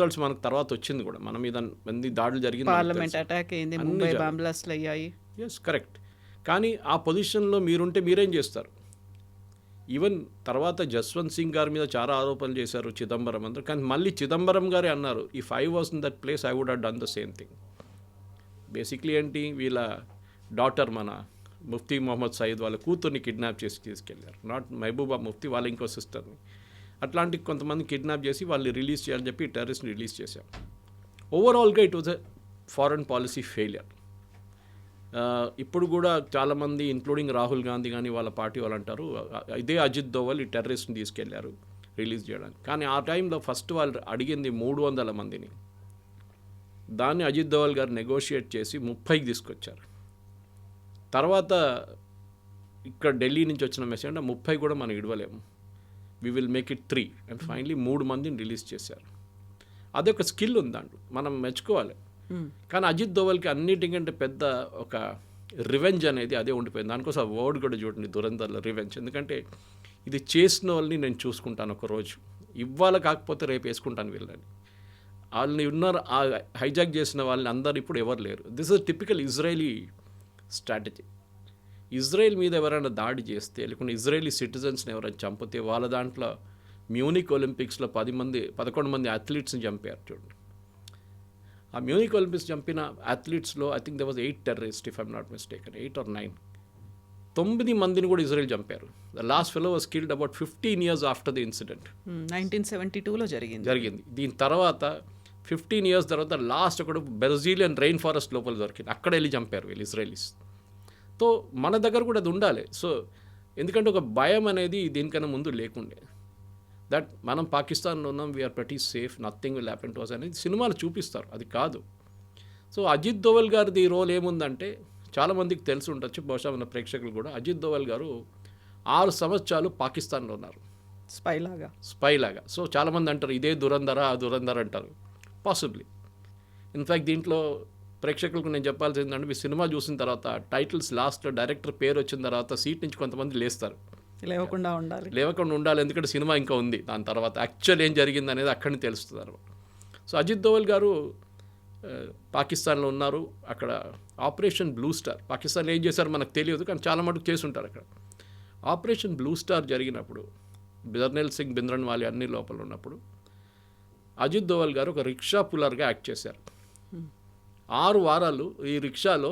Results మనకు తర్వాత వచ్చింది కూడా, మన మీద మంది దాడులు జరిగింది, పార్లమెంట్ అటాక్ అయింది, ముంబై బాంబ్ బ్లాస్ట్లు అయ్యాయి. Yes, correct. కానీ ఆ పొజిషన్లో మీరుంటే మీరేం చేస్తారు? ఈవెన్ తర్వాత జస్వంత్ సింగ్ గారి మీద చాలా ఆరోపణలు చేశారు, చిదంబరం అందరూ. కానీ మళ్ళీ చిదంబరం గారే అన్నారు, if I was in that place I would have done the same thing. Basically ఏంటి, వీళ్ళ డాటర్ మన ముఫ్తీ మొహమ్మద్ సయీద్ వాళ్ళ కూతుర్ని కిడ్నాప్ చేసి తీసుకెళ్లారు. నాట్ మహబూబా ముఫ్తీ, వాళ్ళ ఇంకో సిస్టర్ని. అట్లాంటి కొంతమంది కిడ్నాప్ చేసి వాళ్ళు రిలీజ్ చేయాలని చెప్పి టెర్రరిస్ట్ని రిలీజ్ చేశాం. ఓవరాల్గా it was a foreign policy failure. ఇప్పుడు కూడా చాలామంది ఇంక్లూడింగ్ రాహుల్ గాంధీ కానీ వాళ్ళ పార్టీ వాళ్ళు అంటారు, ఇదే అజిత్ దోవల్ ఈ టెర్రరిస్ట్ని తీసుకెళ్లారు రిలీజ్ చేయడానికి. కానీ ఆ టైంలో ఫస్ట్ వాళ్ళు అడిగింది 300 మందిని. దాన్ని అజిత్ దోవల్ గారు నెగోషియేట్ చేసి 30కి తీసుకొచ్చారు. తర్వాత ఇక్కడ ఢిల్లీ నుంచి వచ్చిన మెసేజ్ అంటే 30 కూడా మనం ఇడవలేము, we will make it 3 and finally 3 మందిని రిలీజ్ చేశారు. అదొక స్కిల్ ఉందండి, మనం మెచ్చుకోవాలి. కానీ అజిత్ దోవల్కి అన్నిటికంటే పెద్ద ఒక రివెంజ్ అనేది అదే ఉండిపోయింది. దానికోసం ఆ వర్డ్ కూడా చూడండి, దురంధర్లో రివెంజ్. ఎందుకంటే ఇది చేసిన వాళ్ళని నేను చూసుకుంటాను ఒకరోజు, ఇవాళ కాకపోతే రేపు వేసుకుంటాను వీళ్ళని. వాళ్ళని ఉన్నారు, ఆ హైజాక్ చేసిన వాళ్ళని అందరు ఇప్పుడు ఎవరు లేరు. This is typical Israeli strategy. Israel మీద ఎవరైనా దాడి చేస్తే, లేకుంటే ఇజ్రాయలీ సిటిజన్స్ని ఎవరైనా చంపితే, వాళ్ళ దాంట్లో మ్యూనిక్ ఒలింపిక్స్లో 11 మంది అథ్లీట్స్ని చంపారు చూడండి. ఆ మ్యూనిక్ ఒలింపిక్స్ చంపిన అథ్లీట్స్లో I think they was 8 terrorist, if I'm not mistaken, 8 or 9. 9 మందిని కూడా ఇజ్రాయెల్ చంపారు. The last fellow was killed about 15 years after the incident. 1972లో జరిగింది. దీని తర్వాత 15 years తర్వాత లాస్ట్ ఒకడు బ్రెజిలియన్ రెయిన్ ఫారెస్ట్ లోపల దొరికింది, అక్కడ వెళ్ళి చంపారు వీళ్ళు ఇజ్రాయలీస్. సో మన దగ్గర కూడా అది ఉండాలి. సో ఎందుకంటే ఒక భయం అనేది దీనికన్నా ముందు లేకుండే, దట్ మనం పాకిస్తాన్లో ఉన్నాం, we are pretty safe, nothing will happen to us అనేది సినిమాలు చూపిస్తారు, అది కాదు. సో అజిత్ దోవల్ గారిది రోల్ ఏముందంటే చాలామందికి తెలిసి ఉండొచ్చు, బహుశా మన ప్రేక్షకులు కూడా. అజిత్ దోవల్ గారు 6 సంవత్సరాలు పాకిస్తాన్లో ఉన్నారు స్పై లాగా. సో చాలామంది అంటారు ఇదే దురంధర ఆ దురంధర అంటారు, పాసిబ్లీ. ఇన్ఫ్యాక్ట్ దీంట్లో ప్రేక్షకులకు నేను చెప్పాల్సింది ఏంటంటే, మీ సినిమా చూసిన తర్వాత టైటిల్స్ లాస్ట్లో డైరెక్టర్ పేరు వచ్చిన తర్వాత సీట్ నుంచి కొంతమంది లేస్తారు, లేవకుండా ఉండాలి, ఎందుకంటే సినిమా ఇంకా ఉంది. దాని తర్వాత యాక్చువల్ ఏం జరిగింది అనేది అక్కడి నుంచి తెలుస్తుంది అనమాట. సో అజిత్ దోవల్ గారు పాకిస్తాన్లో ఉన్నారు. అక్కడ ఆపరేషన్ బ్లూ స్టార్, పాకిస్తాన్లో ఏం చేశారో మనకు తెలియదు, కానీ చాలా మటుకు చేసి ఉంటారు అక్కడ. ఆపరేషన్ బ్లూ స్టార్ జరిగినప్పుడు జర్నల్ సింగ్ భింద్రన్వాలే అన్ని లోపల ఉన్నప్పుడు అజిత్ దోవల్ గారు ఒక రిక్షా పులర్గా యాక్ట్ చేశారు. 6 వారాలు ఈ రిక్షాలో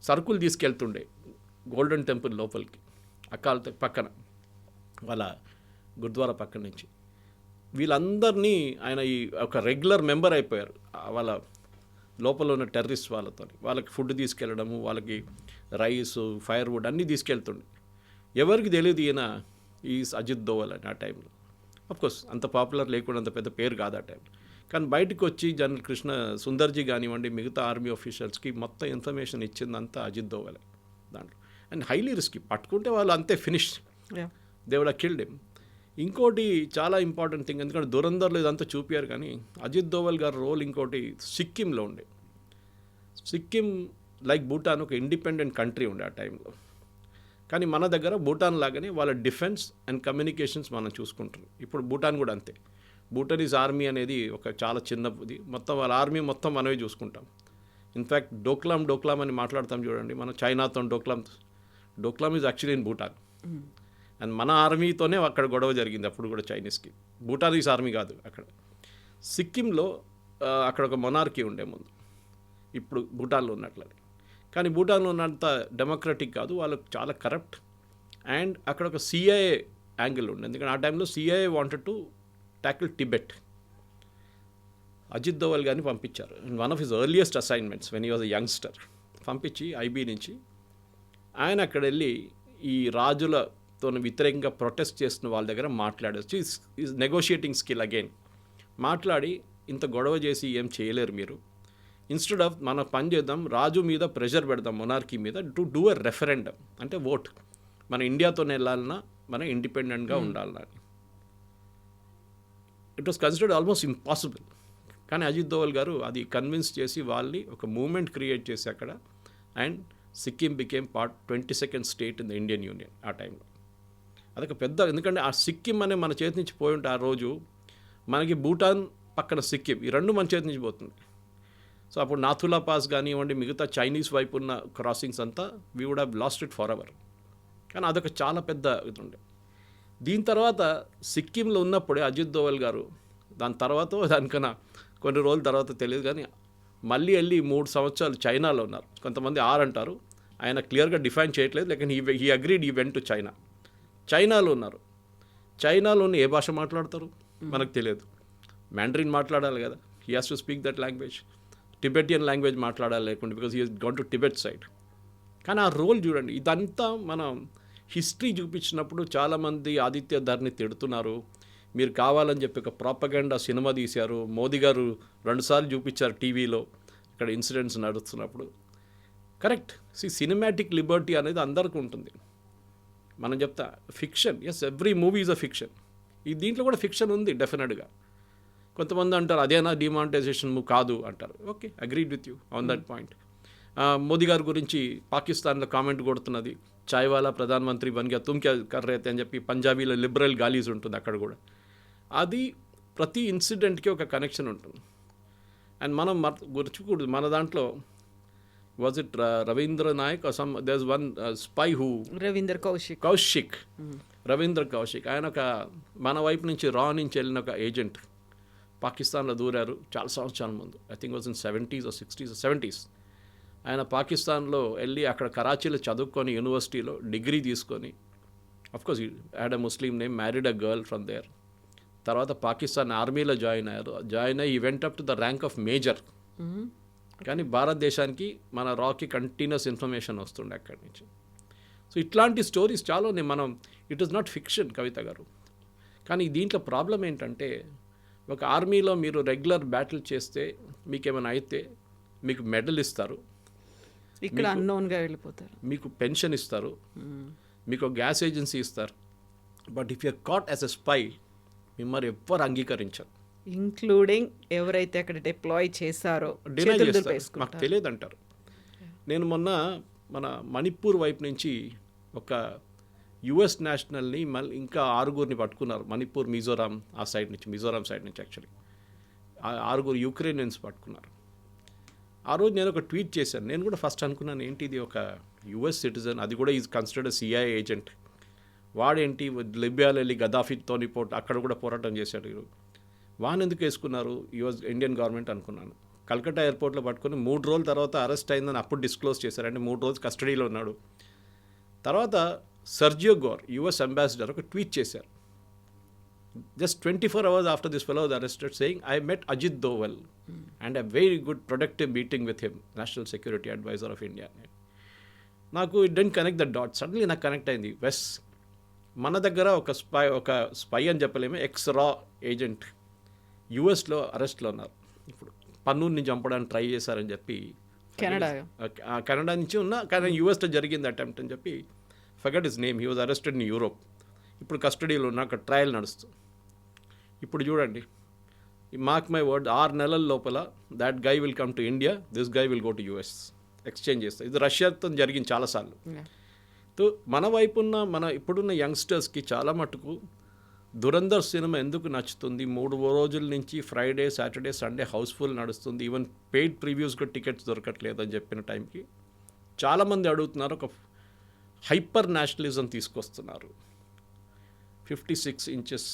సరుకులు తీసుకెళ్తుండే గోల్డెన్ టెంపుల్ లోపలికి, అకాల్ పక్కన వాళ్ళ గురుద్వారా పక్కన నుంచి. వీళ్ళందరినీ ఆయన ఈ ఒక రెగ్యులర్ మెంబర్ అయిపోయారు వాళ్ళ లోపల ఉన్న టెర్రరిస్ట్ వాళ్ళతో. వాళ్ళకి ఫుడ్ తీసుకెళ్ళడము, వాళ్ళకి రైస్, ఫైర్వుడ్ అన్నీ తీసుకెళ్తుండే. ఎవరికి తెలియదు ఈయన ఈ అజిత్ దోవల్ అని ఆ టైంలో. అఫ్కోర్స్ అంత పాపులర్ లేకుండా, అంత పెద్ద పేరు కాదు ఆ టైంలో. కానీ బయటకు వచ్చి జనరల్ కృష్ణ సుందర్జీ కానివ్వండి, మిగతా ఆర్మీ ఆఫీషియల్స్కి మొత్తం ఇన్ఫర్మేషన్ ఇచ్చిందంతా అజిత్ దోవలే దాంట్లో. అండ్ హైలీ రిస్కీ, పట్టుకుంటే వాళ్ళు అంతే finish, they would have killed him. ఇంకోటి చాలా ఇంపార్టెంట్ థింగ్, ఎందుకంటే దురంధర్లో ఇదంతా చూపారు, కానీ అజిత్ దోవల్ గారి రోల్ ఇంకోటి సిక్కింలో ఉండే. సిక్కిం లైక్ భూటాన్ ఒక ఇండిపెండెంట్ కంట్రీ ఉండే ఆ టైంలో. కానీ మన దగ్గర భూటాన్ లాగానే వాళ్ళ డిఫెన్స్ అండ్ కమ్యూనికేషన్స్ మనం చూసుకుంటున్నాం. ఇప్పుడు భూటాన్ కూడా అంతే. భూటనీస్ ఆర్మీ అనేది ఒక చాలా చిన్నది, మొత్తం వాళ్ళ ఆర్మీ మొత్తం మనమే చూసుకుంటాం. ఇన్ఫ్యాక్ట్ డోక్లాం అని మాట్లాడతాం చూడండి, మన చైనాతో Doklam is actually in Bhutan. And మన ఆర్మీతోనే అక్కడ గొడవ జరిగింది అప్పుడు కూడా చైనీస్కి, భూటానీస్ ఆర్మీ కాదు అక్కడ. సిక్కింలో అక్కడ ఒక మొనార్కీ ఉండే ముందు, ఇప్పుడు భూటాన్లో ఉన్నట్లని. కానీ భూటాన్లో ఉన్నంత డెమోక్రటిక్ కాదు, వాళ్ళకు చాలా కరప్ట్. అండ్ అక్కడ ఒక సిఐఏ యాంగిల్ ఉండే, ఎందుకంటే ఆ టైంలో CIA wanted to tackle Tibet. Ajit Doval గారిని పంపించారు. One of his earliest assignments when he was a youngster, పంపించి ఐబీ నుంచి ఆయన అక్కడ వెళ్ళి ఈ రాజులతో వ్యతిరేకంగా ప్రొటెస్ట్ చేస్తున్న వాళ్ళ దగ్గర మాట్లాడచ్చు. Is negotiating skill again. మాట్లాడి, ఇంత గొడవ చేసి ఏం చేయలేరు మీరు, ఇన్స్టెడ్ ఆఫ్ మన పని చేద్దాం, రాజు మీద ప్రెషర్ పెడదాం, మొనార్కీ మీద, టు డూ ఎ రెఫరెండం, అంటే ఓట్, మన ఇండియాతో వెళ్ళాలన్నా మనం ఇండిపెండెంట్గా ఉండాలన్నా. It was considered almost impossible. కానీ అజిత్ దోవల్ గారు అది కన్విన్స్ చేసి వాళ్ళని ఒక మూమెంట్ క్రియేట్ చేసి అక్కడ, and Sikkim became 22nd state in the Indian union ఆ టైంలో. అదొక పెద్ద, ఎందుకంటే ఆ సిక్కిం అనే మన చేతి నుంచి పోయి ఉంటే ఆ రోజు మనకి భూటాన్ పక్కన సిక్కిం, ఈ రెండు మన చేతి నుంచి పోతుంది. సో అప్పుడు నాథులా పాస్ కానివ్వండి, మిగతా చైనీస్ వైపు ఉన్న క్రాసింగ్స్ అంతా we would have lost it forever. కానీ అదొక చాలా పెద్ద ఇది ఉండే. దీని తర్వాత సిక్కింలో ఉన్నప్పుడే అజిత్ దోవల్ గారు, దాని తర్వాత దానికన్నా కొన్ని రోజుల తర్వాత తెలియదు కానీ మళ్ళీ వెళ్ళి 3 సంవత్సరాలు చైనాలో ఉన్నారు. కొంతమంది 6 అంటారు, ఆయన క్లియర్గా డిఫైన్ చేయట్లేదు. లేकिन హీ అగ్రీడ్ ఈ వెంట్ టు చైనా. చైనాలో ఉన్నారు. చైనాలోని ఏ భాష మాట్లాడతారు మనకు తెలియదు. మ్యాండరిన్ మాట్లాడాలి కదా, he has to speak that language. Tibetan language మాట్లాడాలి లేకుంటే, because he has gone to Tibet side. కానీ ఆ రోల్ చూడండి, ఇదంతా మనం హిస్టరీ చూపించినప్పుడు చాలామంది ఆదిత్య ధర్ని తిడుతున్నారు. మీరు కావాలని చెప్పి ఒక ప్రాపగండా సినిమా తీశారు, మోదీ గారు 2 సార్లు చూపించారు టీవీలో ఇక్కడ ఇన్సిడెంట్స్ నడుస్తున్నప్పుడు. కరెక్ట్, సినిమాటిక్ లిబర్టీ అనేది అందరికీ ఉంటుంది. మనం చెప్తా fiction, yes every movie is a fiction. ఈ దీంట్లో కూడా ఫిక్షన్ ఉంది డెఫినెట్గా. కొంతమంది అంటారు అదేనా డిమానిటైజేషన్ కాదు అంటారు. Okay, agreed with you on that point. Modi గారి గురించి పాకిస్తాన్లో కామెంట్ కొడుతున్నది, చాయ్వాలా ప్రధానమంత్రి బన్ గయా తుమ్ క్యా కర్ రేతే అని చెప్పి పంజాబీలో లిబరల్ గాలీస్ ఉంటుంది అక్కడ కూడా. అది ప్రతి ఇన్సిడెంట్కి ఒక కనెక్షన్ ఉంటుంది. అండ్ మనం గుర్చుకూడదు, మన దాంట్లో was it Ravindra Nayak some there one spy who Ravindra Kaushik Ravindra Kaushik, ఆయన ఒక మన వైపు నుంచి నుంచి వెళ్ళిన ఒక ఏజెంట్ పాకిస్తాన్లో దూరారు చాలా సంవత్సరాల ముందు. I think was in 70s or 60s or 70s. ఆయన పాకిస్తాన్లో వెళ్ళి అక్కడ కరాచీలో చదువుకొని యూనివర్సిటీలో డిగ్రీ తీసుకొని, of course had a Muslim name, married a girl from there. తర్వాత పాకిస్తాన్ ఆర్మీలో జాయిన్ అయ్యి he went up to the rank of major. కానీ భారతదేశానికి మన రాకి కంటిన్యూస్ ఇన్ఫర్మేషన్ వస్తుండే అక్కడి నుంచి. సో ఇట్లాంటి స్టోరీస్ చాలా ఉన్నాయి. మనం ఇట్ ఈస్ నాట్ ఫిక్షన్ కవిత గారు. కానీ దీంట్లో ప్రాబ్లం ఏంటంటే, ఒక ఆర్మీలో మీరు రెగ్యులర్ బ్యాటిల్ చేస్తే మీకేమైనా అయితే మీకు మెడల్ ఇస్తారు, ఇక్కడ అన్నోన్గా వెళ్ళిపోతారు, మీకు పెన్షన్ ఇస్తారు, మీకు గ్యాస్ ఏజెన్సీ ఇస్తారు. But if you are caught as a spy మిమ్మల్ని ఎవ్వరు అంగీకరించరు, ఇంక్లూడింగ్ ఎవరైతే అక్కడ డిప్లాయ్ చేశారో డినై చేస్తారు, మాకు తెలియదు అంటారు. నేను మొన్న మన మణిపూర్ వైపు నుంచి ఒక యుఎస్ నేషనల్ని మళ్ళీ ఇంకా 6 పట్టుకున్నారు. మణిపూర్, మిజోరాం ఆ సైడ్ నుంచి, మిజోరాం సైడ్ నుంచి యాక్చువల్లీ 6 యుక్రెయినియన్స్ పట్టుకున్నారు. ఆ రోజు నేను ఒక ట్వీట్ చేశాను. నేను కూడా ఫస్ట్ అనుకున్నాను ఏంటి ఇది ఒక యుఎస్ సిటిజన్, అది కూడా ఈజ్ కన్సిడర్డ్ సిఐఏ ఏజెంట్, వాడేంటి లిబియాలో వెళ్ళి గదాఫీతోని అక్కడ కూడా పోరాటం చేశాడు, వాన్ ఎందుకు వేసుకున్నారు యుఎస్ ఇండియన్ గవర్నమెంట్ అనుకున్నాను. కల్కట్టా ఎయిర్పోర్ట్లో పట్టుకొని 3 రోజుల తర్వాత అరెస్ట్ అయిందని అప్పుడు డిస్క్లోజ్ చేశారు. అంటే 3 రోజులు కస్టడీలో ఉన్నాడు. తర్వాత సర్జియో గోర్ యుఎస్ అంబాసిడర్ ఒక ట్వీట్ చేశారు, just 24 hours after this fellow was arrested, saying, I met Ajit Doval and a very good productive meeting with him, National Security Advisor of India. నాకు it didn't connect the dot. Suddenly నాకు connect అయింది. మన దగ్గర ఒక spy అని చెప్పలేము, X రా agent యుఎస్లో అరెస్ట్లో ఉన్నారు. ఇప్పుడు పన్నూర్ని చంపడానికి ట్రై చేశారని చెప్పి కెనడా నుంచి ఉన్న, కానీ యుఎస్లో జరిగింది అటెంప్ట్ అని చెప్పి, forgot his name, he was arrested in Europe. ఇప్పుడు కస్టడీలో ఉన్న అక్కడ ట్రయల్ నడుస్తుంది. ఇప్పుడు చూడండి, మార్క్ మై వర్డ్, 6 నెలల లోపల that guy will come to India, this guy will go to US, exchange చేస్తారు. ఇది రష్యాతో జరిగింది చాలాసార్లు. సో మన వైపున్న ఇప్పుడున్న యంగ్స్టర్స్కి చాలా మటుకు దురంధర్ సినిమా ఎందుకు నచ్చుతుంది, 3 రోజుల నుంచి ఫ్రైడే, సాటర్డే, సండే హౌస్ఫుల్ నడుస్తుంది, ఈవెన్ పెయిడ్ ప్రివ్యూస్గా టికెట్స్ దొరకట్లేదు అని చెప్పిన టైంకి చాలామంది అడుగుతున్నారు, ఒక హైపర్ నేషనలిజం తీసుకొస్తున్నారు, 56 ఇంచెస్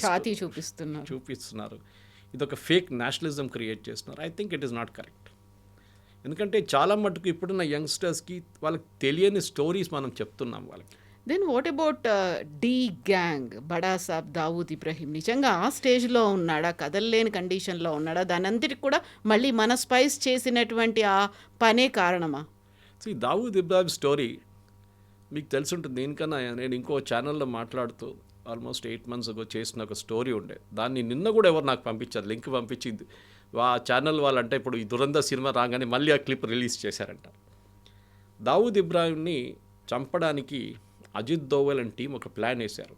ఛాతీ చూపిస్తున్నారు, ఇదొక ఫేక్ నేషనలిజం క్రియేట్ చేస్తున్నారు. I think it is not correct. ఎందుకంటే చాలా మటుకు ఇప్పుడున్న యంగ్స్టర్స్కి వాళ్ళకి తెలియని స్టోరీస్ మనం చెప్తున్నాం వాళ్ళకి. Then what about D gang, బడా సాబ్ దావూద్ ఇబ్రహీం నిజంగా ఆ స్టేజ్లో ఉన్నాడా, కదలలేని కండిషన్లో ఉన్నాడా, దాని అంతటికి కూడా మళ్ళీ మన స్పైస్ చేసినటువంటి ఆ పనే కారణమా? దావూద్ ఇబ్రాహిం స్టోరీ మీకు తెలిసి ఉంటుంది. దీనికన్నా నేను ఇంకో ఛానల్లో మాట్లాడుతూ ఆల్మోస్ట్ 8 months ago చేసిన ఒక స్టోరీ ఉండే, దాన్ని నిన్న కూడా ఎవరు నాకు పంపించారు, లింక్ పంపించింది. ఆ ఛానల్ వాళ్ళంటే ఇప్పుడు ఈ దురంధర్ సినిమా రాగానే మళ్ళీ ఆ క్లిప్ రిలీజ్ చేశారంట. దావూద్ ఇబ్రాహింని చంపడానికి అజిత్ దోవల్ అండ్ టీం ఒక ప్లాన్ వేశారు.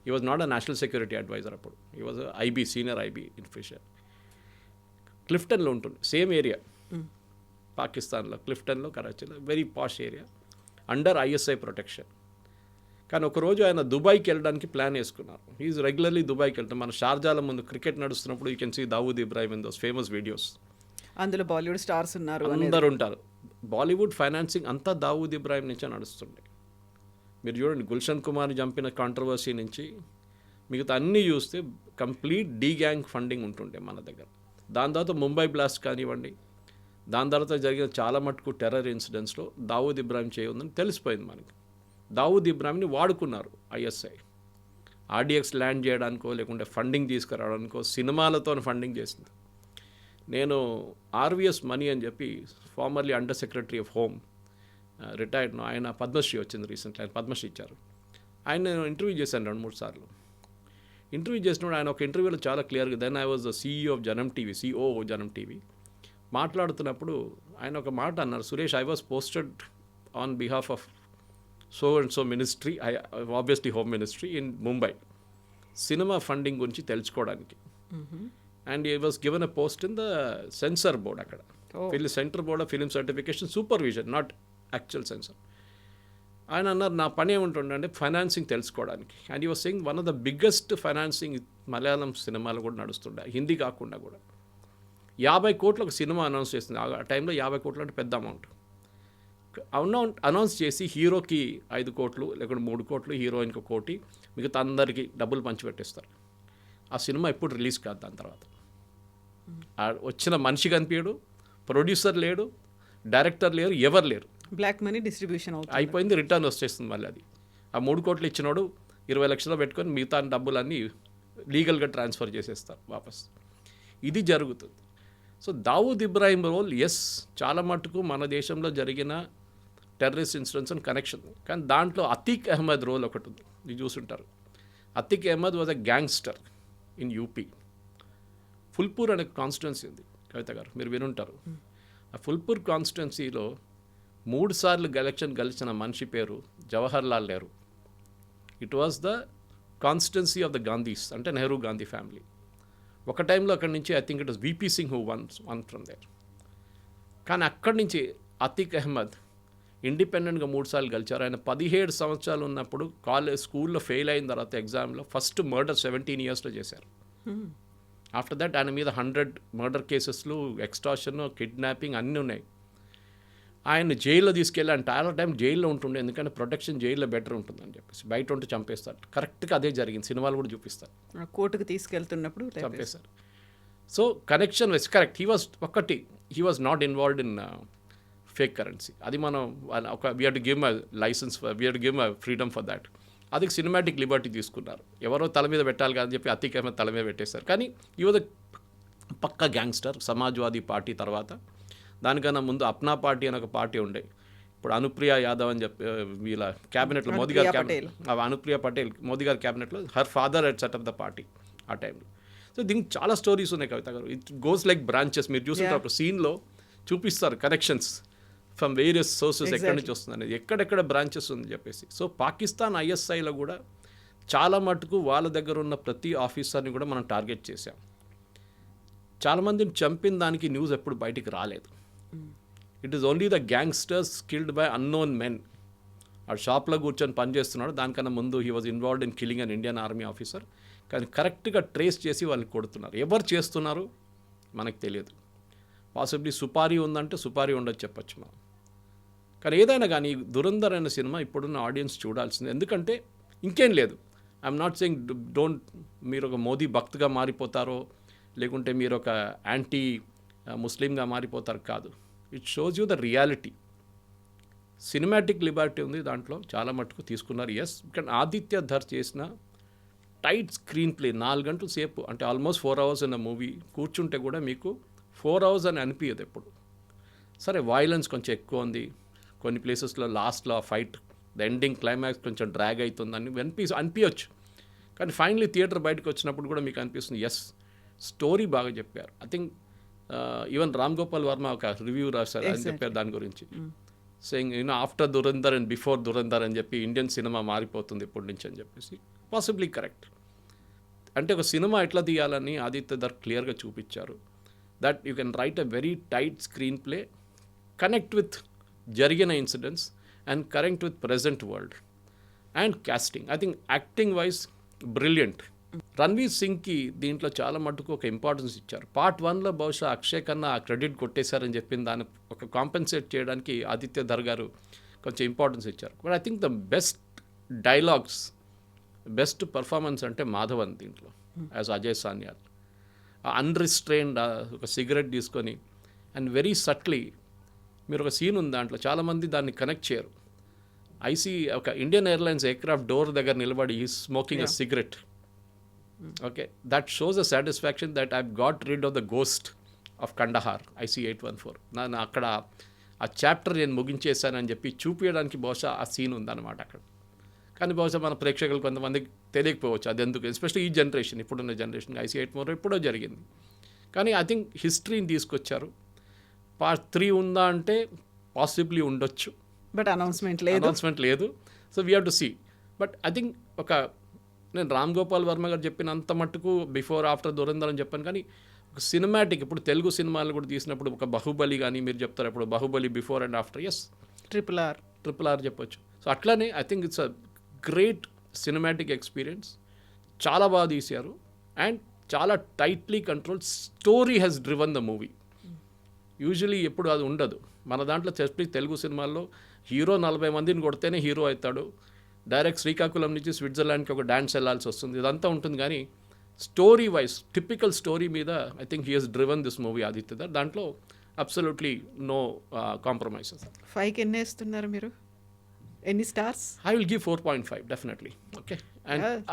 He was not a national security adviser, అప్పుడు he was IB, senior IB officer. క్లిఫ్టన్లో ఉంటుంది, సేమ్ ఏరియా పాకిస్తాన్లో, క్లిఫ్టన్లో, కరాచీలో, very posh area, under ISI protection. కానీ ఒకరోజు ఆయన దుబాయ్కి వెళ్ళడానికి ప్లాన్ వేసుకున్నారు. ఈజ్ రెగ్యులర్లీ దుబాయ్కి వెళ్తాం. మన షార్జాల ముందు క్రికెట్ నడుస్తున్నప్పుడు you can see Dawood Ibrahim in those famous videos. అందులో బాలీవుడ్ స్టార్స్ ఉన్నారు, అందరు ఉంటారు. బాలీవుడ్ ఫైనాన్సింగ్ అంతా దావూద్ ఇబ్రాహిం నుంచే నడుస్తుండే. మీరు చూడండి, గుల్షన్ కుమార్ చంపిన కాంట్రవర్సీ నుంచి మిగతా అన్నీ చూస్తే కంప్లీట్ డీ గ్యాంగ్ ఫండింగ్ ఉంటుండే మన దగ్గర. దాని తర్వాత ముంబై బ్లాస్ట్ కానివ్వండి, దాని తర్వాత జరిగిన చాలా మటుకు టెర్రర్ ఇన్సిడెంట్స్లో దావూద్ ఇబ్రాహిం చేయఉందని తెలిసిపోయింది మనకి. దావూద్ ఇబ్రాహింని వాడుకున్నారు ఐఎస్ఐ ఆర్డిఎక్స్ ల్యాండ్ చేయడానికో లేకుంటే ఫండింగ్ తీసుకురావడానికో, సినిమాలతో ఫండింగ్ చేసింది. నేను ఆర్విఎస్ మనీ అని చెప్పి formerly under secretary of home retired, ఆయన పద్మశ్రీ వచ్చింది రీసెంట్లీ, ఆయన పద్మశ్రీ ఇచ్చారు. ఆయన నేను ఇంటర్వ్యూ చేశాను 2-3 సార్లు. ఇంటర్వ్యూ చేసినప్పుడు ఆయన ఒక ఇంటర్వ్యూలో చాలా క్లియర్గా, then I was the CEO of Janam TV, CEO Janam TV, మాట్లాడుతున్నప్పుడు ఆయన ఒక మాట అన్నారు, Suresh, I was posted on behalf of so and so ministry, obviously home ministry in Mumbai, cinema funding గురించి తెలుసుకోవడానికి. And he was given a post in the censor board, అక్కడ central board of film certification supervision, not actual censor. ఆయన అన్నారు, నా పని ఏముంటుండే అంటే financing తెలుసుకోవడానికి. And he was saying one of the biggest financing Malayalam సినిమాలు కూడా నడుస్తుండే, హిందీ కాకుండా కూడా. 50 కోట్లు ఒక సినిమా అనౌన్స్ చేసింది. ఆ టైంలో 50 కోట్లు అంటే పెద్ద అమౌంట్. అనౌన్స్ చేసి హీరోకి 5 కోట్లు లేకుంటే 3 కోట్లు, హీరోయిన్కి 1 కోటి, మిగతా అందరికీ డబ్బులు పంచిపెట్టేస్తారు. ఆ సినిమా ఎప్పుడు రిలీజ్ కాదు. దాని తర్వాత వచ్చిన మనిషి కనిపించడు, ప్రొడ్యూసర్ లేడు, డైరెక్టర్ లేరు, ఎవరు లేరు. బ్లాక్ మనీ డిస్ట్రిబ్యూషన్ అయిపోయింది, రిటర్న్ వచ్చేస్తుంది మళ్ళీ. అది ఆ 3 కోట్లు ఇచ్చినోడు 20 లక్షలు పెట్టుకొని మిగతా డబ్బులన్నీ లీగల్గా ట్రాన్స్ఫర్ చేసేస్తారు వాపస్. ఇది జరుగుతుంది. సో దావూద్ ఇబ్రాహిం రోల్ చాలా మటుకు మన దేశంలో జరిగిన టెర్రరిస్ట్ ఇన్సిడెంట్స్ అండ్ కనెక్షన్. కానీ దాంట్లో అతీక్ అహ్మద్ రోల్ ఒకటి ఉంది, ఇది చూసుంటారు. Atiq Ahmed was a gangster in UP. Phulpur అనే కాన్స్టిట్యున్సీ ఉంది, కవిత గారు, మీరు వినుంటారు. ఆ ఫుల్పూర్ కాన్స్టిట్యున్సీలో 3 సార్లు ఎలక్షన్ గెలిచిన మనిషి పేరు Jawahar Lal Nehru. It was the constituency of the Gandhis, అంటే నెహ్రూ గాంధీ ఫ్యామిలీ. ఒక టైంలో అక్కడి నుంచి I think it was V P Singh who won from there. కానీ అక్కడి నుంచి అతీక్ అహ్మద్ ఇండిపెండెంట్గా 3 సార్లు గెలిచారు. ఆయన 17 సంవత్సరాలు ఉన్నప్పుడు స్కూల్లో ఫెయిల్ అయిన తర్వాత ఎగ్జామ్లో ఫస్ట్ మర్డర్ 17 ఇయర్స్లో చేశారు. ఆఫ్టర్ దట్ ఆయన మీద 100 మర్డర్ కేసెస్లు, ఎక్స్టార్షన్, కిడ్నాపింగ్ అన్నీ ఉన్నాయి. ఆయన జైల్లో తీసుకెళ్ళి ఆయన చాలా టైం జైల్లో ఉంటుండే, ఎందుకంటే ప్రొటెక్షన్ జైల్లో బెటర్ ఉంటుందని చెప్పేసి. బయట ఉంటే చంపేస్తారు. కరెక్ట్గా అదే జరిగింది, సినిమాలు కూడా చూపిస్తారు. కోర్టుకు తీసుకెళ్తున్నప్పుడు చంపేశారు. So connection was correct. He was not involved in fake currency. అది మనం we have to give a licence, we have to give a freedom for that. అది సినిమాటిక్ లిబర్టీ తీసుకున్నారు. ఎవరో తల మీద పెట్టాలి కాదని చెప్పి అతీక్ అహ్మద్ తల మీద పెట్టేశారు. కానీ ఈ వాజ్ పక్కా గ్యాంగ్స్టర్. సమాజ్వాదీ పార్టీ తర్వాత, దానికన్నా ముందు అప్నా పార్టీ అని ఒక పార్టీ ఉండే. ఇప్పుడు అనుప్రియ యాదవ్ అని చెప్పి వీళ్ళ క్యాబినెట్లో, మోదీ గారి అనుప్రియ పటేల్ మోదీ గారి క్యాబినెట్లో her father head set up the party ఆ టైంలో. సో దీనికి చాలా స్టోరీస్ ఉన్నాయి కవిత గారు. It goes like branches. మీరు చూస్తుంటారు సీన్లో చూపిస్తారు కనెక్షన్స్ ఫ్రమ్ వేరియస్ సోర్సెస్, ఎక్కడి నుంచి వస్తుంది అనేది, ఎక్కడెక్కడ బ్రాంచెస్ ఉంది చెప్పేసి. సో పాకిస్తాన్ ఐఎస్ఐలో కూడా చాలా మటుకు వాళ్ళ దగ్గర ఉన్న ప్రతి ఆఫీసర్ని కూడా మనం టార్గెట్ చేశాం. చాలామందిని చంపిన దానికి న్యూస్ ఎప్పుడు బయటికి రాలేదు. It is only the gangsters killed by unknown men. ఆ షాప్లో కూర్చొని పనిచేస్తున్నాడు, దానికన్నా ముందు he was involved in killing an Indian army officer. కానీ కరెక్ట్గా ట్రేస్ చేసి వాళ్ళని కొడుతున్నారు. ఎవరు చేస్తున్నారు మనకు తెలియదు. పాసిబ్లీ సుపారీ ఉందంటే సుపారీ ఉండొచ్చు చెప్పచ్చు మనం. కానీ ఏదైనా కానీ దురంధర్ అనే సినిమా ఇప్పుడున్న ఆడియన్స్ చూడాల్సింది. ఎందుకంటే ఇంకేం లేదు, ఐఎమ్ నాట్ సెయింగ్ డోంట్, మీరు ఒక మోదీ భక్తుగా మారిపోతారో లేకుంటే మీరు ఒక యాంటీ ముస్లింగా మారిపోతారు కాదు. It shows you the reality. Cinematic Liberty ఉంది దాంట్లో, చాలా మటుకు తీసుకున్నారు. కానీ ఆదిత్య ధర్ చేసిన టైట్ స్క్రీన్ ప్లే, 4 గంటల సేపు, అంటే ఆల్మోస్ట్ 4 hours ఉన్న మూవీ కూర్చుంటే కూడా మీకు 4 hours అని అనిపించదు ఎప్పుడు. సరే వైలెన్స్ కొంచెం ఎక్కువ ఉంది, కొన్ని ప్లేసెస్లో లాస్ట్లో ఆ ఫైట్, ద ఎండింగ్ క్లైమాక్స్ కొంచెం డ్రాగ్ అవుతుందని అనిపించవచ్చు. కానీ ఫైనలీ థియేటర్ బయటకు వచ్చినప్పుడు కూడా మీకు అనిపిస్తుంది స్టోరీ బాగా చెప్పారు. I think even Ram Gopal Varma ఒక రివ్యూ రాశారు, అని చెప్పారు దాని గురించి. Saying after Dhurandhar and before Dhurandhar అని చెప్పి ఇండియన్ సినిమా మారిపోతుంది ఇప్పటి నుంచి అని చెప్పేసి. Possibly correct. అంటే ఒక సినిమా ఎట్లా తీయాలని ఆదిత్య ధర్ క్లియర్గా చూపించారు. That you can write a very tight screenplay, connect with జరిగిన incidents and connect with present world. And casting I think acting wise brilliant. Ranveer సింగ్కి దీంట్లో చాలా మటుకు ఒక ఇంపార్టెన్స్ ఇచ్చారు. పార్ట్ 1లో బహుశా అక్షయ్ కన్నా ఆ క్రెడిట్ కొట్టేశారని చెప్పిన దాన్ని ఒక కాంపెన్సేట్ చేయడానికి ఆదిత్య ధర్ గారు కొంచెం ఇంపార్టెన్స్ ఇచ్చారు. But I think the best dialogues, best performance అంటే మాధవన్ దీంట్లో యాజ్ అజయ్ సాన్యాల్. అన్రిస్ట్రైన్డ్ ఒక సిగరెట్ తీసుకొని అండ్ వెరీ సట్లీ, మీరు ఒక సీన్ ఉంది దాంట్లో, చాలామంది దాన్ని కనెక్ట్ చేయరు. ఐసీ ఒక ఇండియన్ ఎయిర్లైన్స్ ఎయిర్క్రాఫ్ట్ డోర్ దగ్గర నిలబడి ఈ smoking a cigarette. Okay, that shows a satisfaction that I got rid of the ghost of Kandahar IC-814. నేను అక్కడ ఆ చాప్టర్ నేను ముగించేశానని చెప్పి చూపించడానికి బహుశా ఆ సీన్ ఉందన్నమాట అక్కడ. కానీ బహుశా మన ప్రేక్షకులు కొంతమందికి తెలియకపోవచ్చు అది ఎందుకు, ఎస్పెషల్లీ ఈ జనరేషన్, ఇప్పుడున్న జనరేషన్. IC-814 ఎప్పుడో జరిగింది. కానీ ఐ థింక్ హిస్టరీని తీసుకొచ్చారు. పార్ట్ 3 ఉందా అంటే పాసిబ్లీ ఉండొచ్చు, బట్ అనౌన్స్మెంట్ లేదు. So we have to see. But I think నేను రామ్ గోపాల్ వర్మ గారు చెప్పినంత మట్టుకు బిఫోర్ ఆఫ్టర్ దురంధర్ అని చెప్పాను. కానీ ఒక సినిమాటిక్, ఇప్పుడు తెలుగు సినిమాలు కూడా తీసినప్పుడు ఒక బాహుబలి కానీ మీరు చెప్తారు, ఇప్పుడు Baahubali before and after, yes triple R చెప్పొచ్చు. సో అట్లానే I think it's a great cinematic experience. చాలా బాగా తీశారు అండ్ చాలా tightly control. Story has driven the movie. Usually ఎప్పుడు అది ఉండదు మన దాంట్లో. తెలుగు సినిమాల్లో హీరో 40 మందిని కొడితేనే హీరో అవుతాడు, డైరెక్ట్ శ్రీకాకుళం నుంచి స్విట్జర్లాండ్కి ఒక డాన్స్ వెళ్ళాల్సి వస్తుంది, ఇదంతా ఉంటుంది. కానీ స్టోరీ వైజ్ టిపికల్ స్టోరీ మీద I think he has driven this movie Aditya Dhar. దాంట్లో అబ్సల్యూట్లీ నో కాంప్రమైజెస్. 5కి ఎన్ని వేస్తున్నారు మీరు, ఎన్ని stars? I will give 4.5 definitely. Okay,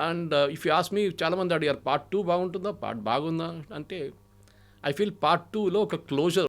and if you ask me, చాలామంది అడిగారు పార్ట్ 2 బాగుంటుందా, పార్ట్ బాగుందా అంటే ఐ ఫీల్ పార్ట్ 2లో ఒక క్లోజర్